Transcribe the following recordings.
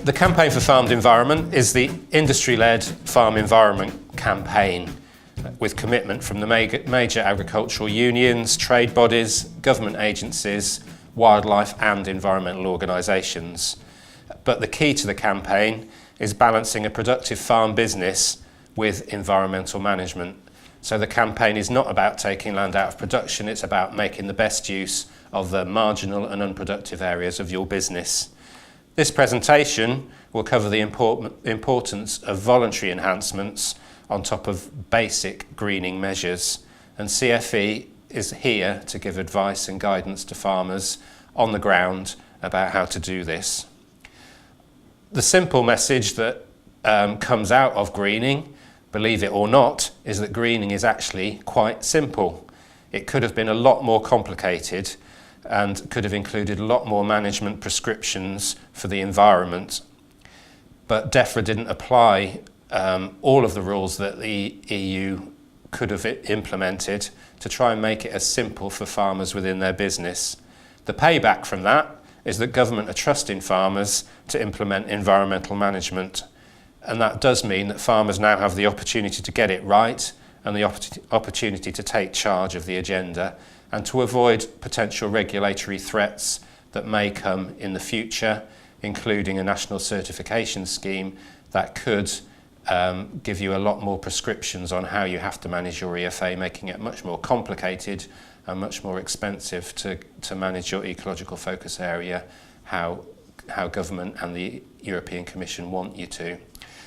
The Campaign for Farmed Environment is the industry-led farm environment campaign with commitment from the major agricultural unions, trade bodies, government agencies, wildlife and environmental organisations. But the key to the campaign is balancing a productive farm business with environmental management. So the campaign is not about taking land out of production, it's about making the best use of the marginal and unproductive areas of your business. This presentation will cover the importance of voluntary enhancements on top of basic greening measures, and CFE is here to give advice and guidance to farmers on the ground about how to do this. The simple message that comes out of greening, believe it or not, is that greening is actually quite simple. It could have been a lot more complicated and could have included a lot more management prescriptions for the environment. But DEFRA didn't apply all of the rules that the EU could have implemented to try and make it as simple for farmers within their business. The payback from that is that government are trusting farmers to implement environmental management. And that does mean that farmers now have the opportunity to get it right and the opportunity to take charge of the agenda and to avoid potential regulatory threats that may come in the future, including a national certification scheme that could give you a lot more prescriptions on how you have to manage your EFA, making it much more complicated and much more expensive to manage your ecological focus area, how government and the European Commission want you to.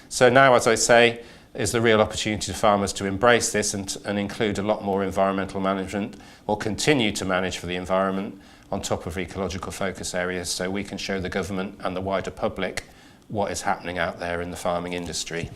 So now, as I say, is the real opportunity for farmers to embrace this and include a lot more environmental management, or continue to manage for the environment on top of ecological focus areas, so we can show the government and the wider public what is happening out there in the farming industry.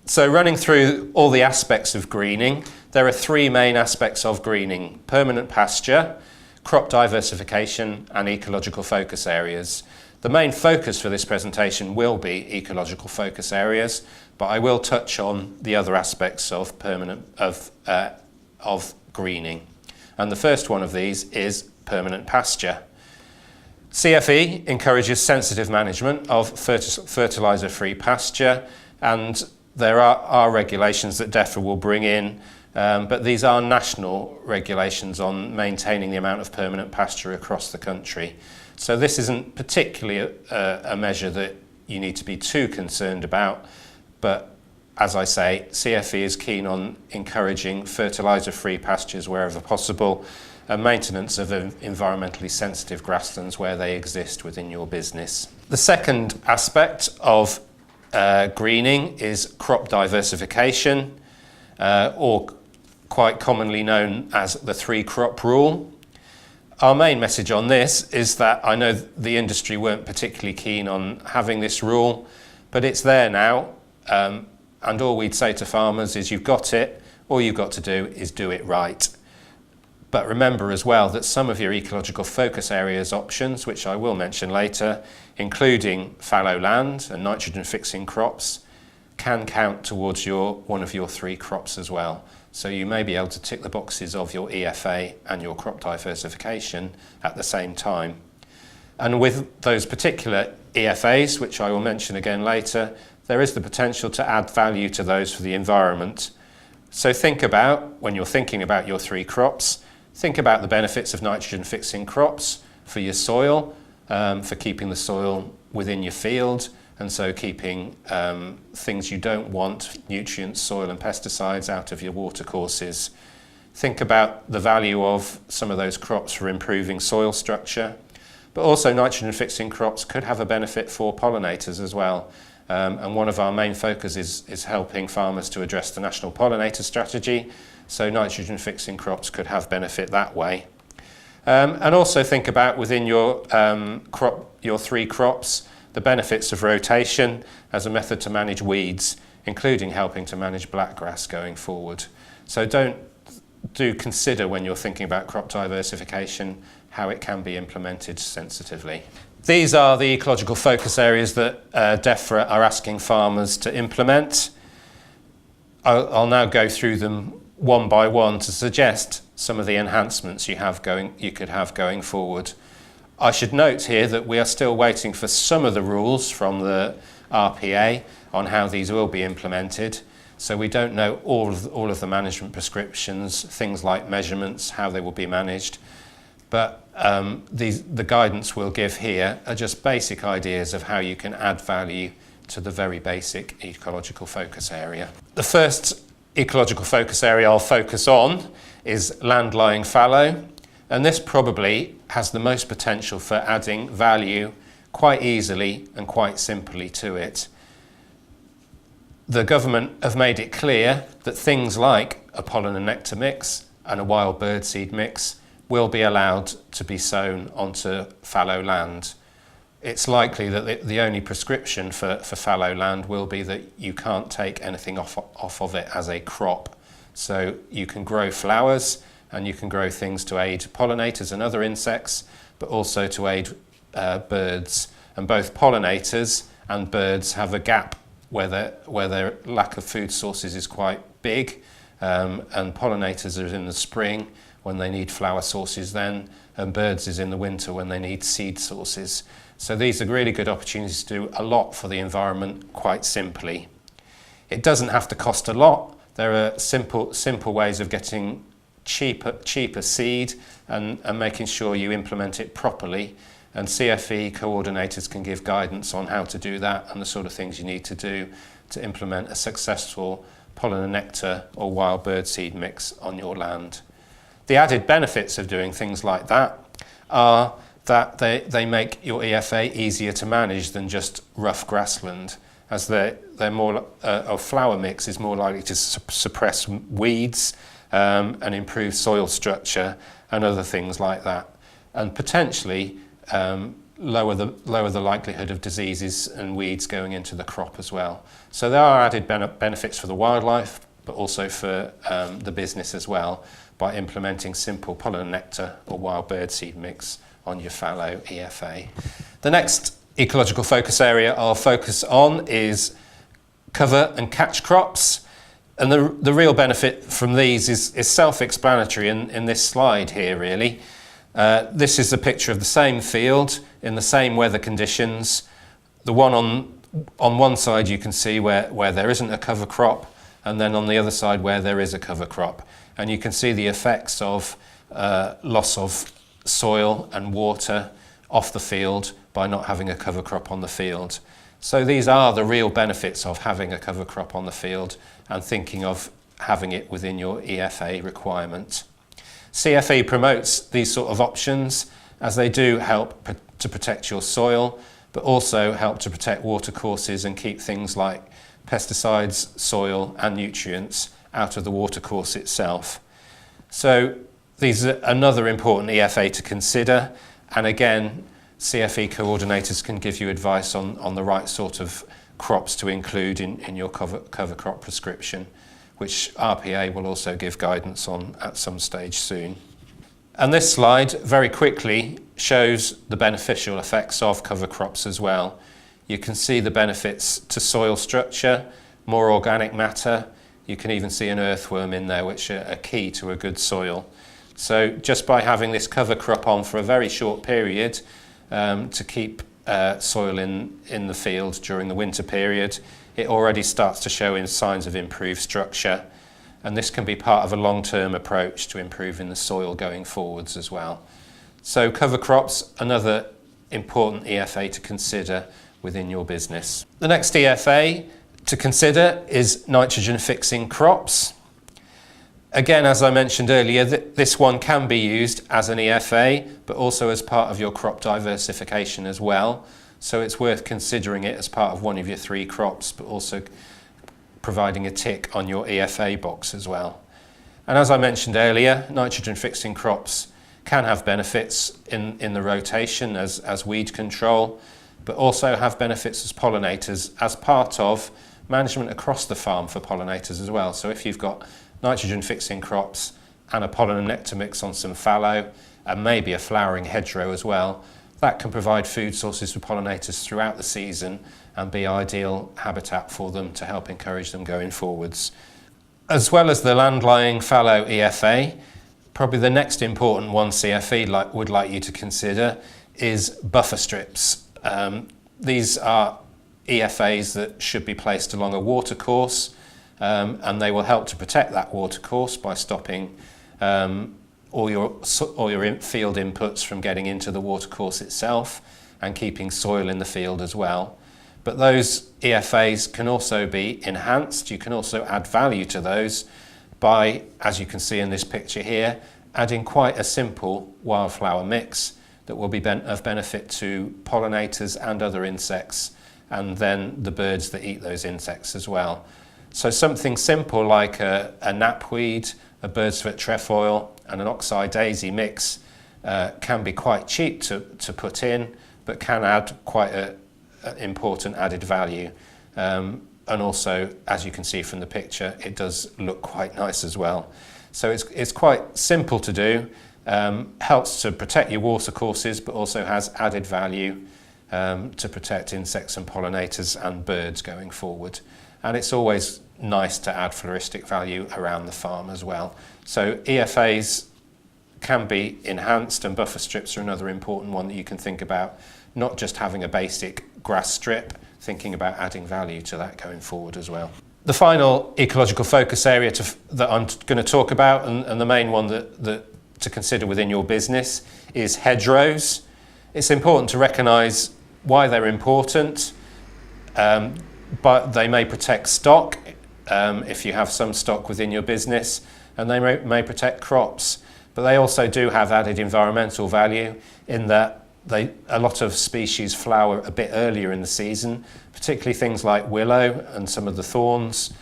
So running through all the aspects of greening, there are three main aspects of greening: permanent pasture, crop diversification and ecological focus areas. The main focus for this presentation will be ecological focus areas, but I will touch on the other aspects of greening. And the first one of these is permanent pasture. CFE encourages sensitive management of fertiliser-free pasture, and there are regulations that DEFRA will bring in, but these are national regulations on maintaining the amount of permanent pasture across the country. So this isn't particularly a measure that you need to be too concerned about, but as I say, CFE is keen on encouraging fertiliser-free pastures wherever possible and maintenance of environmentally sensitive grasslands where they exist within your business. The second aspect of greening is crop diversification, or quite commonly known as the 3-crop rule. Our main message on this is that I know the industry weren't particularly keen on having this rule, but it's there now, and all we'd say to farmers is you've got it, all you've got to do is do it right. But remember as well that some of your ecological focus areas options, which I will mention later, including fallow land and nitrogen fixing crops, can count towards one of your 3 crops as well. So you may be able to tick the boxes of your EFA and your crop diversification at the same time. And with those particular EFAs, which I will mention again later, there is the potential to add value to those for the environment. So think about, when you're thinking about your 3 crops, think about the benefits of nitrogen fixing crops for your soil, for keeping the soil within your field, and so keeping things you don't want, nutrients, soil and pesticides, out of your watercourses. Think about the value of some of those crops for improving soil structure, but also nitrogen fixing crops could have a benefit for pollinators as well. And one of our main focus is helping farmers to address the national pollinator strategy, so nitrogen fixing crops could have benefit that way. And also think about within your 3 crops, the benefits of rotation as a method to manage weeds, including helping to manage blackgrass going forward. So do consider when you're thinking about crop diversification how it can be implemented sensitively. These are the ecological focus areas that DEFRA are asking farmers to implement. I'll now go through them one by one to suggest some of the enhancements you could have going forward. I should note here that we are still waiting for some of the rules from the RPA on how these will be implemented. So we don't know all of the management prescriptions, things like measurements, how they will be managed. But the guidance we'll give here are just basic ideas of how you can add value to the very basic ecological focus area. The first ecological focus area I'll focus on is land-lying fallow, and this probably has the most potential for adding value quite easily and quite simply to it. The government have made it clear that things like a pollen and nectar mix and a wild bird seed mix will be allowed to be sown onto fallow land. It's likely that the only prescription for fallow land will be that you can't take anything off of it as a crop. So you can grow flowers and you can grow things to aid pollinators and other insects, but also to aid birds. And both pollinators and birds have a gap where their lack of food sources is quite big, and pollinators are in the spring when they need flower sources then, and birds is in the winter when they need seed sources. So these are really good opportunities to do a lot for the environment quite simply. It doesn't have to cost a lot. There are simple ways of getting cheaper seed and making sure you implement it properly. And CFE coordinators can give guidance on how to do that and the sort of things you need to do to implement a successful pollen and nectar or wild bird seed mix on your land. The added benefits of doing things like that are that they make your EFA easier to manage than just rough grassland, as they're more, a flower mix is more likely to suppress weeds and improve soil structure and other things like that, and potentially lower the likelihood of diseases and weeds going into the crop as well. So there are added benefits for the wildlife, but also for the business as well, by implementing simple pollen and nectar or wild bird seed mix on your fallow EFA. The next ecological focus area I'll focus on is cover and catch crops. And the real benefit from these is self-explanatory in this slide here, really. This is a picture of the same field in the same weather conditions. The one on one side you can see where there isn't a cover crop, and then on the other side where there is a cover crop. And you can see the effects of loss of soil and water off the field by not having a cover crop on the field. So these are the real benefits of having a cover crop on the field and thinking of having it within your EFA requirement. CFE promotes these sort of options as they do help to protect your soil, but also help to protect water courses and keep things like pesticides, soil and nutrients out of the water course itself. So these are another important EFA to consider, and again CFE coordinators can give you advice on the right sort of crops to include in your cover crop prescription, which RPA will also give guidance on at some stage soon. And this slide very quickly shows the beneficial effects of cover crops as well. You can see the benefits to soil structure, more organic matter. You can even see an earthworm in there, which are key to a good soil. So just by having this cover crop on for a very short period to keep soil in the field during the winter period, it already starts to show in signs of improved structure. And this can be part of a long-term approach to improving the soil going forwards as well. So cover crops, another important EFA to consider within your business. The next EFA to consider is nitrogen fixing crops. Again, as I mentioned earlier, this one can be used as an EFA, but also as part of your crop diversification as well. So it's worth considering it as part of one of your 3 crops, but also providing a tick on your EFA box as well. And as I mentioned earlier, nitrogen fixing crops can have benefits in the rotation as weed control, but also have benefits as pollinators as part of management across the farm for pollinators as well. So if you've got nitrogen fixing crops and a pollen and nectar mix on some fallow and maybe a flowering hedgerow as well, that can provide food sources for pollinators throughout the season and be ideal habitat for them to help encourage them going forwards. As well as the land-lying fallow EFA, probably the next important one CFE would like you to consider is buffer strips. These are EFAs that should be placed along a watercourse, and they will help to protect that watercourse by stopping all your field inputs from getting into the watercourse itself and keeping soil in the field as well. But those EFAs can also be enhanced. You can also add value to those by, as you can see in this picture here, adding quite a simple wildflower mix that will be of benefit to pollinators and other insects, and then the birds that eat those insects as well. So something simple like a knapweed, a bird's foot trefoil and an oxeye daisy mix can be quite cheap to put in, but can add quite an important added value. And also, as you can see from the picture, it does look quite nice as well. So it's quite simple to do, helps to protect your watercourses, but also has added value to protect insects and pollinators and birds going forward. And it's always nice to add floristic value around the farm as well. So EFAs can be enhanced, and buffer strips are another important one that you can think about, not just having a basic grass strip, thinking about adding value to that going forward as well. The final ecological focus area that I'm going to talk about, and the main one that to consider within your business, is hedgerows. It's important to recognise why they're important, but they may protect stock if you have some stock within your business, and they may protect crops. But they also do have added environmental value in that a lot of species flower a bit earlier in the season, particularly things like willow and some of the thorns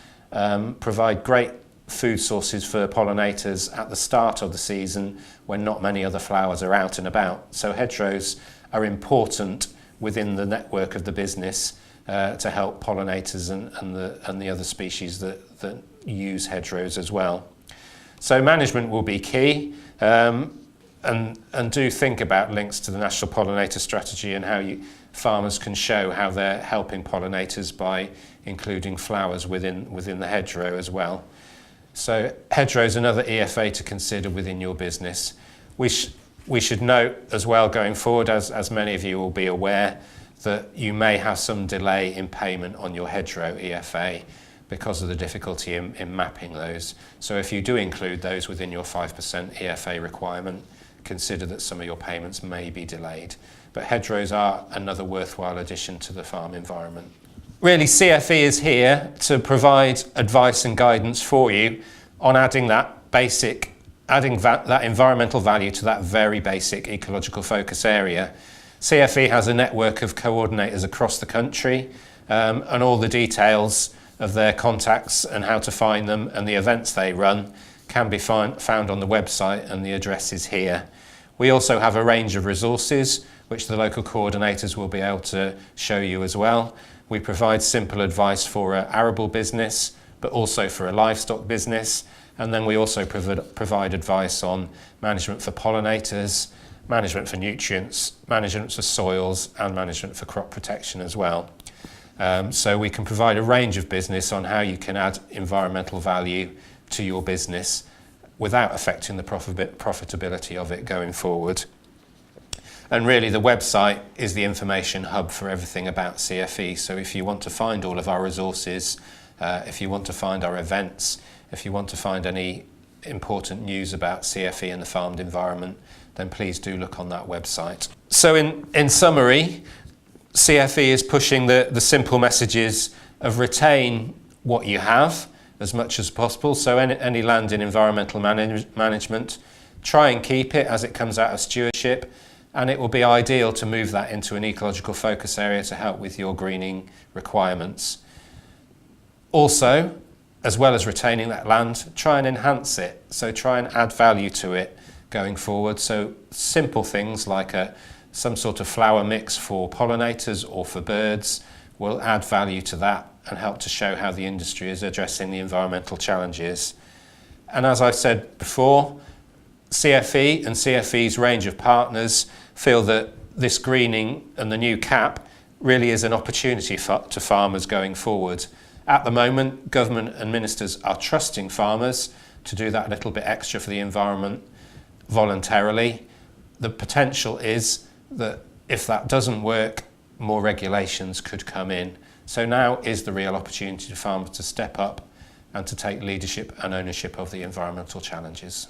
provide great food sources for pollinators at the start of the season when not many other flowers are out and about. So hedgerows are important within the network of the business to help pollinators and the other species that use hedgerows as well. So management will be key, and do think about links to the National Pollinator Strategy and how farmers can show how they're helping pollinators by including flowers within the hedgerow as well. So hedgerow is another EFA to consider within your business. We should note as well going forward, as many of you will be aware, that you may have some delay in payment on your hedgerow EFA because of the difficulty in mapping those. So if you do include those within your 5% EFA requirement, consider that some of your payments may be delayed. But hedgerows are another worthwhile addition to the farm environment. Really, CFE is here to provide advice and guidance for you on adding that environmental value to that very basic ecological focus area. CFE has a network of coordinators across the country, and all the details of their contacts and how to find them and the events they run can be found on the website, and the address is here. We also have a range of resources which the local coordinators will be able to show you as well. We provide simple advice for an arable business, but also for a livestock business, and then we also provide advice on management for pollinators, management for nutrients, management for soils, and management for crop protection as well. So we can provide a range of business on how you can add environmental value to your business without affecting the profitability of it going forward. And really the website is the information hub for everything about CFE. So if you want to find all of our resources, if you want to find our events, if you want to find any important news about CFE and the farmed environment, then please do look on that website. So in summary, CFE is pushing the simple messages of retain what you have as much as possible. So any land in environmental management, try and keep it as it comes out of stewardship, and it will be ideal to move that into an ecological focus area to help with your greening requirements. Also, as well as retaining that land, try and enhance it. So try and add value to it going forward. So simple things like some sort of flower mix for pollinators or for birds will add value to that and help to show how the industry is addressing the environmental challenges. And as I said before, CFE and CFE's range of partners feel that this greening and the new cap really is an opportunity to farmers going forward. At the moment, government and ministers are trusting farmers to do that little bit extra for the environment voluntarily. The potential is that if that doesn't work, more regulations could come in. So now is the real opportunity for farmers to step up and to take leadership and ownership of the environmental challenges.